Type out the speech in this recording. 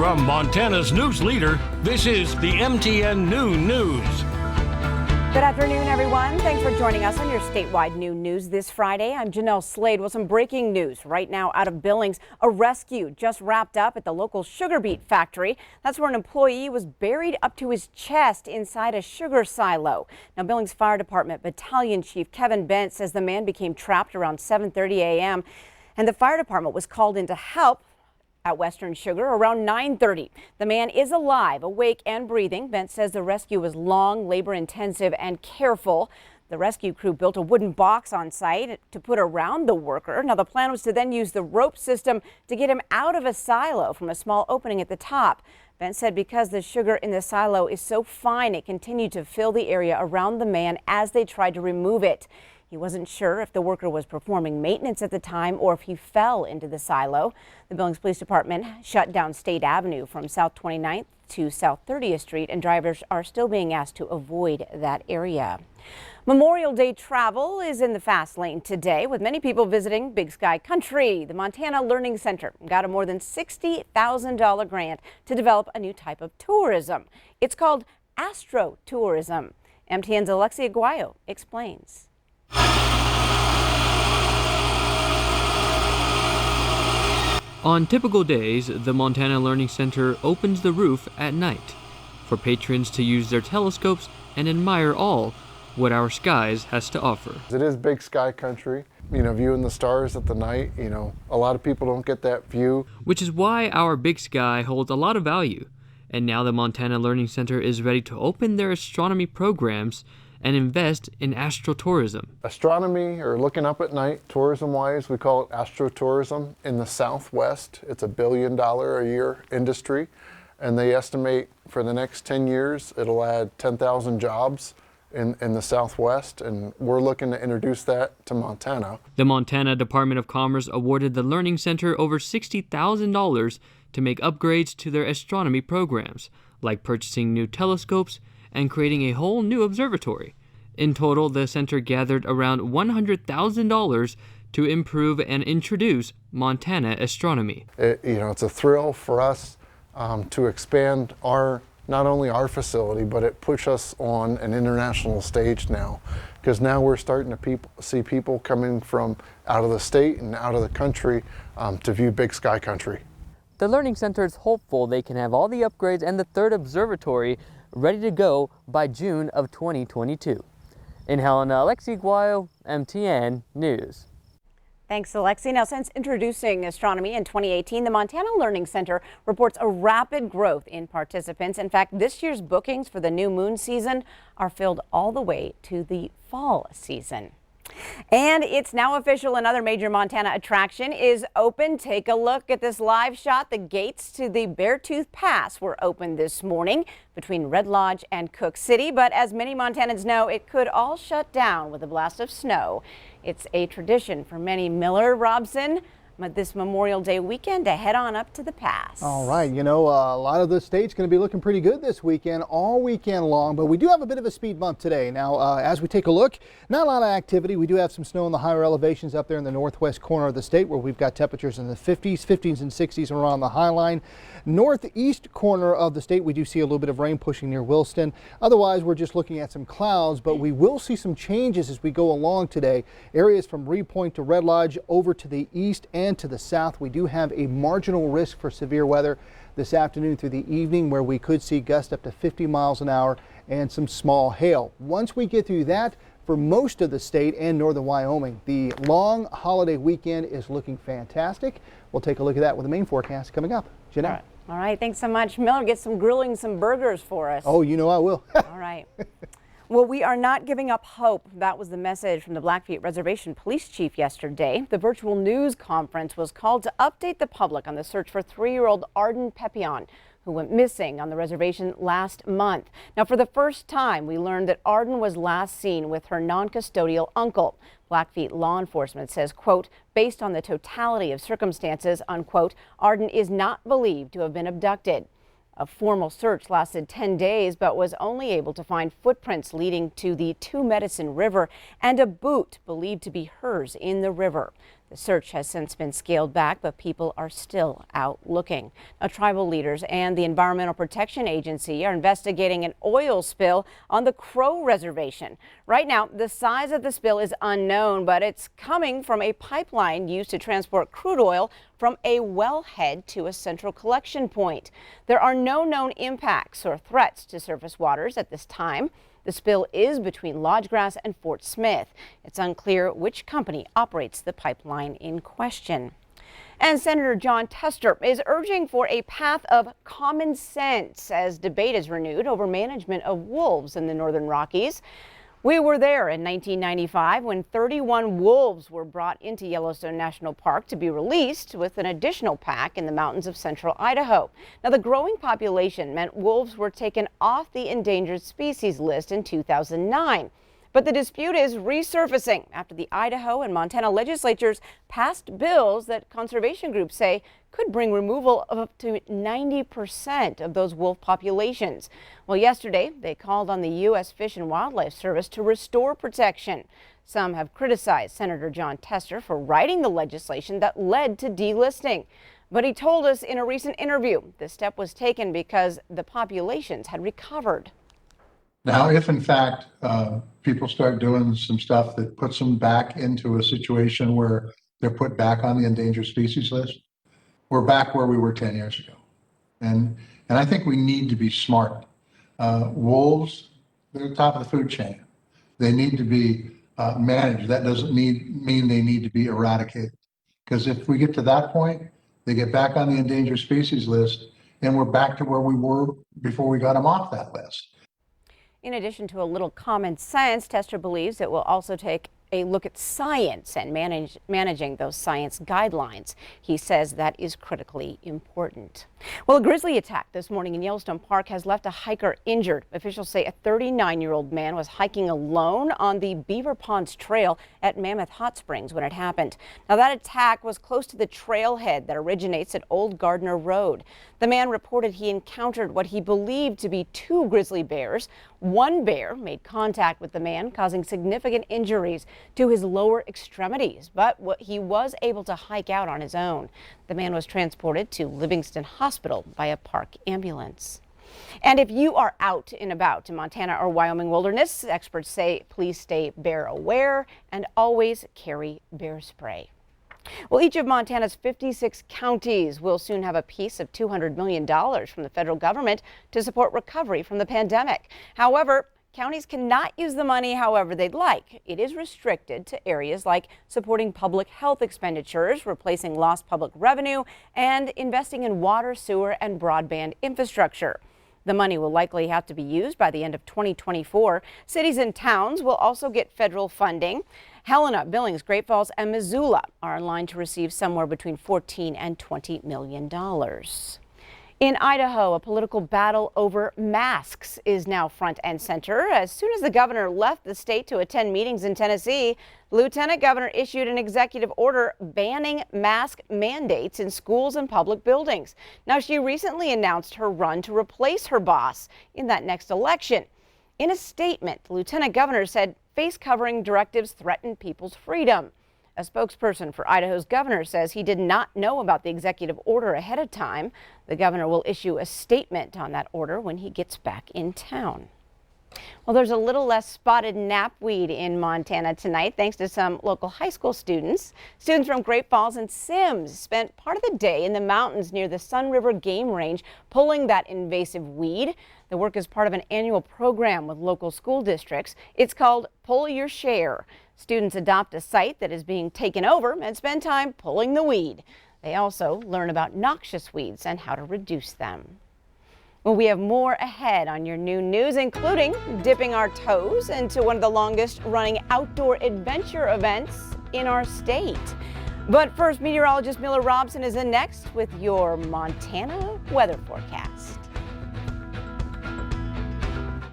From Montana's news leader, this is the MTN Noon News. Good afternoon, everyone. Thanks for joining us on your statewide noon news this Friday. I'm Jeanelle Slade with some breaking news right now out of Billings. A rescue just wrapped up at the local sugar beet factory. That's where an employee was buried up to his chest inside a sugar silo. Now, Billings Fire Department Battalion Chief Kevin Bent says the man became trapped around 7:30 a.m. and the fire department was called in to help at Western Sugar around 9:30. The man is alive, awake and breathing. Bent says the rescue was long, labor intensive and careful. The rescue crew built a wooden box on site to put around the worker. Now the plan was to then use the rope system to get him out of a silo from a small opening at the top. Bent said because the sugar in the silo is so fine, it continued to fill the area around the man as they tried to remove it. He wasn't sure if the worker was performing maintenance at the time or if he fell into the silo. The Billings Police Department shut down State Avenue from South 29th to South 30th Street, and drivers are still being asked to avoid that area. Memorial Day travel is in the fast lane today, with many people visiting Big Sky Country. The Montana Learning Center got a more than $60,000 grant to develop a new type of tourism. It's called Astro Tourism. MTN's Alexia Guayo explains. On typical days, the Montana Learning Center opens the roof at night for patrons to use their telescopes and admire all what our skies has to offer. It is Big Sky Country, viewing the stars at the night. A lot of people don't get that view. Which is why our Big Sky holds a lot of value. And now the Montana Learning Center is ready to open their astronomy programs and invest in Astro Tourism. Astronomy, or looking up at night, tourism-wise, we call it Astro Tourism. In the Southwest, it's $1 billion a year industry, and they estimate for the next 10 years, it'll add 10,000 jobs in the Southwest, and we're looking to introduce that to Montana. The Montana Department of Commerce awarded the Learning Center over $60,000 to make upgrades to their astronomy programs, like purchasing new telescopes and creating a whole new observatory. In total, the center gathered around $100,000 to improve and introduce Montana astronomy. It's a thrill for us to expand not only our facility, but it puts us on an international stage now, because now we're starting to see people coming from out of the state and out of the country to view Big Sky Country. The Learning Center is hopeful they can have all the upgrades and the third observatory ready to go by June of 2022. In Helena, Alexi Guayo, MTN News. Thanks, Alexi. Now, since introducing astronomy in 2018, the Montana Learning Center reports a rapid growth in participants. In fact, this year's bookings for the new moon season are filled all the way to the fall season. And it's now official, another major Montana attraction is open. Take a look at this live shot. The gates to the Beartooth Pass were opened this morning between Red Lodge and Cook City. But as many Montanans know, it could all shut down with a blast of snow. It's a tradition for many. Miller, Robson, this Memorial Day weekend to head on up to the pass. All right, a lot of the state's going to be looking pretty good this weekend, all weekend long, but we do have a bit of a speed bump today. Now, as we take a look, not a lot of activity. We do have some snow in the higher elevations up there in the northwest corner of the state, where we've got temperatures in the 50s and 60s around the high line. Northeast corner of the state, we do see a little bit of rain pushing near Williston. Otherwise, we're just looking at some clouds, but we will see some changes as we go along today. Areas from Reed Point to Red Lodge over to the east and to the south, we do have a marginal risk for severe weather this afternoon through the evening, where we could see gusts up to 50 miles an hour and some small hail. Once we get through that, for most of the state and northern Wyoming, the long holiday weekend is looking fantastic. We'll take a look at that with the main forecast coming up. Jeanette. All right, thanks so much. Miller, get some grilling some burgers for us. Oh, I will. All right. Well, we are not giving up hope. That was the message from the Blackfeet Reservation Police Chief yesterday. The virtual news conference was called to update the public on the search for 3-year-old Arden Pepion, who went missing on the reservation last month. Now, for the first time, we learned that Arden was last seen with her non-custodial uncle. Blackfeet law enforcement says, quote, based on the totality of circumstances, unquote, Arden is not believed to have been abducted. A formal search lasted 10 days, but was only able to find footprints leading to the Two Medicine River and a boot believed to be hers in the river. The search has since been scaled back, but people are still out looking. Now, tribal leaders and the Environmental Protection Agency are investigating an oil spill on the Crow Reservation. Right now, the size of the spill is unknown, but it's coming from a pipeline used to transport crude oil from a wellhead to a central collection point. There are no known impacts or threats to surface waters at this time. The spill is between Lodgegrass and Fort Smith. It's unclear which company operates the pipeline in question. And Senator Jon Tester is urging for a path of common sense as debate is renewed over management of wolves in the northern Rockies. We were there in 1995 when 31 wolves were brought into Yellowstone National Park to be released, with an additional pack in the mountains of central Idaho. Now, the growing population meant wolves were taken off the endangered species list in 2009. But the dispute is resurfacing after the Idaho and Montana legislatures passed bills that conservation groups say could bring removal of up to 90% of those wolf populations. Well, yesterday they called on the U.S. Fish and Wildlife Service to restore protection. Some have criticized Senator Jon Tester for writing the legislation that led to delisting. But he told us in a recent interview the step was taken because the populations had recovered. Now, if in fact people start doing some stuff that puts them back into a situation where they're put back on the endangered species list, we're back where we were 10 years ago. And I think we need to be smart. Wolves, they're at the top of the food chain. They need to be managed. That doesn't mean they need to be eradicated. Because if we get to that point, they get back on the endangered species list, and we're back to where we were before we got them off that list. In addition to a little common sense, Tester believes it will also take a look at science and managing those science guidelines. He says that is critically important. Well, a grizzly attack this morning in Yellowstone Park has left a hiker injured. Officials say a 39-year-old man was hiking alone on the Beaver Ponds Trail at Mammoth Hot Springs when it happened. Now, that attack was close to the trailhead that originates at Old Gardner Road. The man reported he encountered what he believed to be 2 grizzly bears. One bear made contact with the man, causing significant injuries to his lower extremities, but he was able to hike out on his own. The man was transported to Livingston Hospital by a park ambulance. And if you are out and about in Montana or Wyoming wilderness, experts say please stay bear aware and always carry bear spray. Well, each of Montana's 56 counties will soon have a piece of $200 million from the federal government to support recovery from the pandemic. However, counties cannot use the money however they'd like. It is restricted to areas like supporting public health expenditures, replacing lost public revenue, and investing in water, sewer, and broadband infrastructure. The money will likely have to be used by the end of 2024. Cities and towns will also get federal funding. Helena, Billings, Great Falls, and Missoula are in line to receive somewhere between $14 and $20 million. In Idaho, a political battle over masks is now front and center. As soon as the governor left the state to attend meetings in Tennessee, Lieutenant Governor issued an executive order banning mask mandates in schools and public buildings. Now, she recently announced her run to replace her boss in that next election. In a statement, the Lieutenant Governor said face covering directives threaten people's freedom. A spokesperson for Idaho's governor says he did not know about the executive order ahead of time. The governor will issue a statement on that order when he gets back in town. Well, there's a little less spotted knapweed in Montana tonight, thanks to some local high school students. Students from Great Falls and Sims spent part of the day in the mountains near the Sun River Game Range pulling that invasive weed. The work is part of an annual program with local school districts. It's called Pull Your Share. Students adopt a site that is being taken over and spend time pulling the weed. They also learn about noxious weeds and how to reduce them. Well, we have more ahead on your new news, including dipping our toes into one of the longest running outdoor adventure events in our state. But first, meteorologist Miller Robson is in next with your Montana weather forecast.